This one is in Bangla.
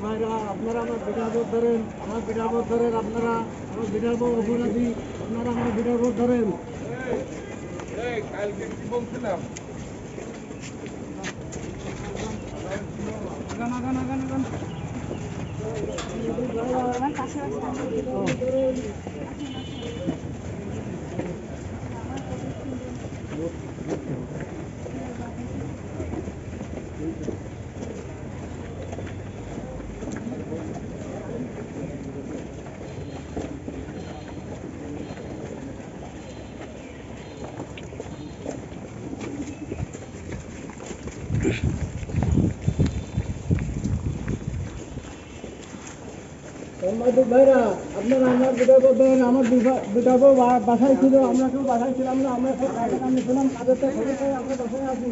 ভাইরা আপনারা আমার বিটার বোধ ধরেন, আমার বিটার বোধ ধরেন, আপনারা আমার বিটার বোধ অপরাধী, আপনারা আমার বিটার বোধ ধরেন। কালকে কি বলছিলাম? সাংবাদিক ভাইরা আপনারা আমার বিটাবো দেন, আমার বিটাবো বাসায় ছিল, আমরা কেউ বাসায় ছিলাম না, আমরা সব কাজে কামে ছিলাম, কাজের তো খবর পাই আমরা বাসায় আছি।